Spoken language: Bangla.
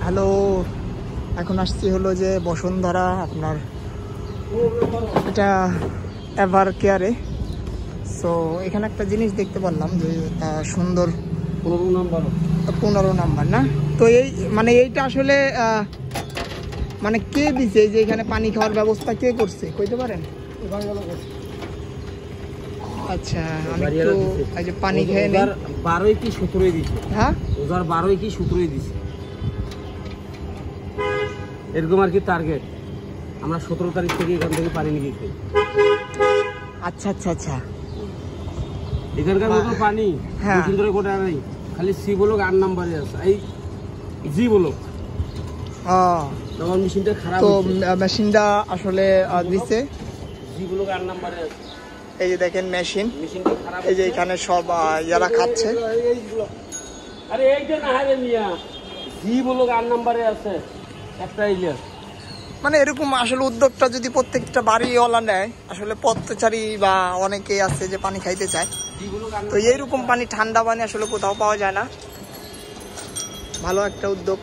হ্যালো, এখন আসছি হলো যে বসুন্ধরা, আপনার এটা এভার কেয়ারে। সো এখানে একটা জিনিস দেখতে পারলাম যে সুন্দর 15 নাম্বার না। তো এই মানে এইটা আসলে মানে কে দিছে যে এখানে পানি খাওয়ার ব্যবস্থা কে করছে কইতে পারেন? আচ্ছা, আমি একটু এই যে পানি খেয়ে নেই। 12 কি 17 দিছে। হ্যাঁ, 2012 কি 17 দিছে এরকম আর কি টার্গেট। আমরা 17 তারিখ থেকে এখান থেকে পানি নিয়ে খাই। আচ্ছা আচ্ছা আচ্ছা, এখানকার মতো পানি বসুন্ধরা কোটা নাই, খালি সি ব্লক 8 নম্বরে আছে, এই জি ব্লক। তোমার মেশিনটা খারাপ, তো মেশিনটা আসলে দিছে জি ব্লক 8 নম্বরে আছে। এই যে দেখেন মেশিন, মেশিনটা খারাপ, এই যে এখানে সব যারা খাচ্ছে। আরে এইটা না হারে মিয়া, জি ব্লক 8 নম্বরে আছে একটা ইলিয়াস। মানে এরকম আসলে উদ্যোগটা যদি প্রত্যেকটা বাড়িওয়ালা নেয়, আসলে পথচারী বা অনেকেই আছে যে পানি খাইতে চায়, তো এইরকম পানি, ঠান্ডা পানি আসলে কোথাও পাওয়া যায় না। ভালো একটা উদ্যোগ।